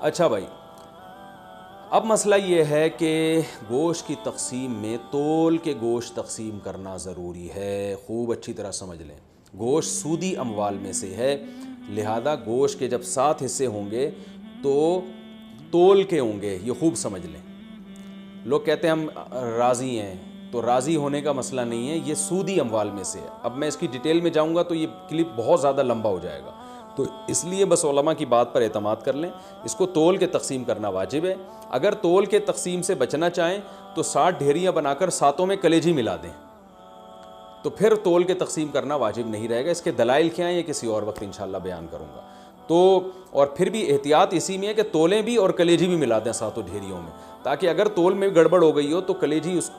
اچھا بھائی، اب مسئلہ یہ ہے کہ گوشت کی تقسیم میں تول کے گوشت تقسیم کرنا ضروری ہے، خوب اچھی طرح سمجھ لیں۔ گوشت سودی اموال میں سے ہے، لہذا گوشت کے جب 7 حصے ہوں گے تو تول کے ہوں گے، یہ خوب سمجھ لیں۔ لوگ کہتے ہیں ہم راضی ہیں، تو راضی ہونے کا مسئلہ نہیں ہے، یہ سودی اموال میں سے ہے۔ اب میں اس کی ڈیٹیل میں جاؤں گا تو یہ کلپ بہت زیادہ لمبا ہو جائے گا، تو اس لیے بس علماء کی بات پر اعتماد کر لیں۔ اس کو تول کے تقسیم کرنا واجب ہے۔ اگر تول کے تقسیم سے بچنا چاہیں تو 60 ڈھیریاں بنا کر 7 میں کلیجی ملا دیں، تو پھر تول کے تقسیم کرنا واجب نہیں رہے گا۔ اس کے دلائل کیا ہیں یہ کسی اور وقت انشاءاللہ بیان کروں گا۔ تو اور پھر بھی احتیاط اسی میں ہے کہ تولیں بھی اور کلیجی بھی ملا دیں 7 ڈھیریوں میں، تاکہ اگر تول میں گڑبڑ ہو گئی ہو تو کلیجی اس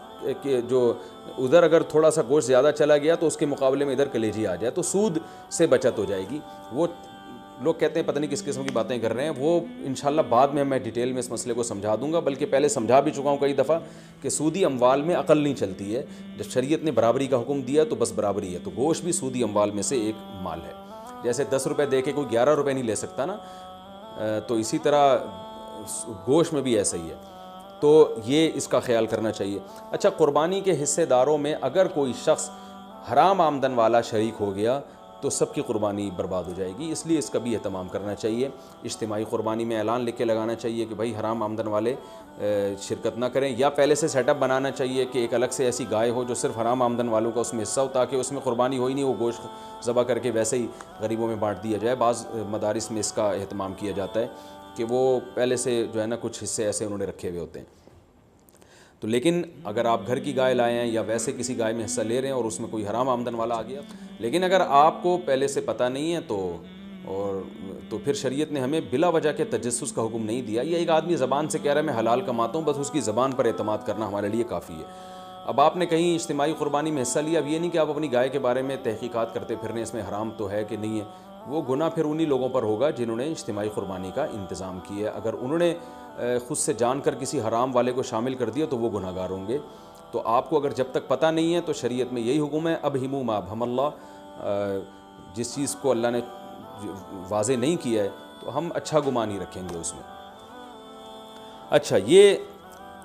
کے جو ادھر اگر تھوڑا سا گوشت زیادہ چلا گیا تو اس کے مقابلے میں ادھر کلیجی آ جائے، تو سود سے بچت ہو جائے گی۔ وہ لوگ کہتے ہیں پتہ نہیں کس قسم کی باتیں کر رہے ہیں، وہ انشاءاللہ بعد میں ڈیٹیل میں اس مسئلے کو سمجھا دوں گا، بلکہ پہلے سمجھا بھی چکا ہوں کئی دفعہ کہ سودی اموال میں عقل نہیں چلتی ہے۔ جب شریعت نے برابری کا حکم دیا تو بس برابری ہے، تو گوشت بھی سودی اموال میں سے ایک مال ہے۔ جیسے 10 روپے دے کے کوئی 11 روپے نہیں لے سکتا نا، تو اسی طرح گوشت میں بھی ایسا ہی ہے، تو یہ اس کا خیال کرنا چاہیے۔ اچھا، قربانی کے حصے داروں میں اگر کوئی شخص حرام آمدن والا شریک ہو گیا تو سب کی قربانی برباد ہو جائے گی، اس لیے اس کا بھی اہتمام کرنا چاہیے۔ اجتماعی قربانی میں اعلان لکھ کے لگانا چاہیے کہ بھائی حرام آمدن والے شرکت نہ کریں، یا پہلے سے سیٹ اپ بنانا چاہیے کہ ایک الگ سے ایسی گائے ہو جو صرف حرام آمدن والوں کا اس میں حصہ ہو، تاکہ اس میں قربانی ہو ہی نہیں، وہ گوشت ذبح کر کے ویسے ہی غریبوں میں بانٹ دیا جائے۔ بعض مدارس میں اس کا اہتمام کیا جاتا ہے کہ وہ پہلے سے جو ہے نا کچھ حصے ایسے انہوں نے رکھے ہوئے ہوتے ہیں۔ تو لیکن اگر آپ گھر کی گائے لائے ہیں یا ویسے کسی گائے میں حصہ لے رہے ہیں اور اس میں کوئی حرام آمدن والا آ گیا، لیکن اگر آپ کو پہلے سے پتہ نہیں ہے تو پھر شریعت نے ہمیں بلا وجہ کے تجسس کا حکم نہیں دیا۔ یہ ایک آدمی زبان سے کہہ رہا ہے میں حلال کماتا ہوں، بس اس کی زبان پر اعتماد کرنا ہمارے لیے کافی ہے۔ اب آپ نے کہیں اجتماعی قربانی میں حصہ لیا، اب یہ نہیں کہ آپ اپنی گائے کے بارے میں تحقیقات کرتے پھرنے اس میں حرام تو ہے کہ نہیں ہے، وہ گناہ پھر انہی لوگوں پر ہوگا جنہوں نے اجتماعی قربانی کا انتظام کیا ہے۔ اگر انہوں نے خود سے جان کر کسی حرام والے کو شامل کر دیا تو وہ گناہ گار ہوں گے۔ تو آپ کو اگر جب تک پتہ نہیں ہے تو شریعت میں یہی حکم ہے، ابہموا ما ابہم اللہ، جس چیز کو اللہ نے واضح نہیں کیا ہے تو ہم اچھا گمان ہی رکھیں گے اس میں۔ اچھا، یہ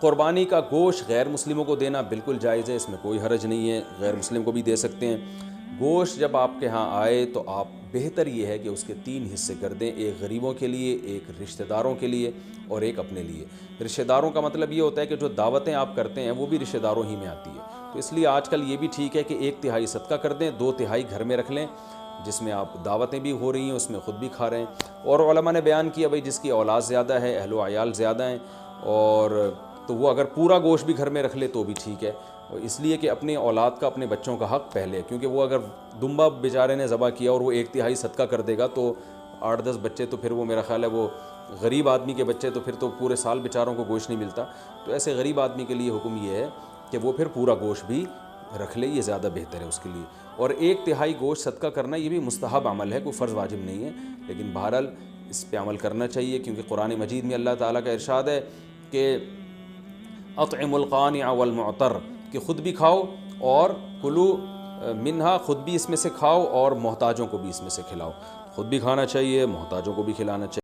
قربانی کا گوشت غیر مسلموں کو دینا بالکل جائز ہے، اس میں کوئی حرج نہیں ہے، غیر مسلم کو بھی دے سکتے ہیں۔ گوشت جب آپ کے ہاں آئے تو آپ بہتر یہ ہے کہ اس کے 3 حصے کر دیں، ایک غریبوں کے لیے، ایک رشتہ داروں کے لیے اور ایک اپنے لیے۔ رشتہ داروں کا مطلب یہ ہوتا ہے کہ جو دعوتیں آپ کرتے ہیں وہ بھی رشتہ داروں ہی میں آتی ہے، تو اس لیے آج کل یہ بھی ٹھیک ہے کہ 1/3 صدقہ کر دیں، 2/3 گھر میں رکھ لیں، جس میں آپ دعوتیں بھی ہو رہی ہیں اس میں خود بھی کھا رہے ہیں۔ اور علماء نے بیان کیا بھائی جس کی اولاد زیادہ ہے، اہل و عیال زیادہ ہیں، اور تو وہ اگر پورا گوشت بھی گھر میں رکھ لے تو بھی ٹھیک ہے، اس لیے کہ اپنے اولاد کا، اپنے بچوں کا حق پہلے، کیونکہ وہ اگر دمبا بیچارے نے ذبح کیا اور وہ 1/3 صدقہ کر دے گا تو 8-10 بچے، تو پھر وہ میرا خیال ہے وہ غریب آدمی کے بچے، تو پھر تو پورے سال بیچاروں کو گوشت نہیں ملتا۔ تو ایسے غریب آدمی کے لیے حکم یہ ہے کہ وہ پھر پورا گوشت بھی رکھ لے، یہ زیادہ بہتر ہے اس کے لیے۔ اور 1/3 گوشت صدقہ کرنا یہ بھی مستحب عمل ہے، کوئی فرض واجب نہیں ہے، لیکن بہرحال اس پہ عمل کرنا چاہیے، کیونکہ قرآن مجید میں اللہ تعالیٰ کا ارشاد ہے کہ اطعموا القانع والمعتر، کہ خود بھی کھاؤ اور کلو منہا، خود بھی اس میں سے کھاؤ اور محتاجوں کو بھی اس میں سے کھلاؤ، خود بھی کھانا چاہیے، محتاجوں کو بھی کھلانا چاہیے۔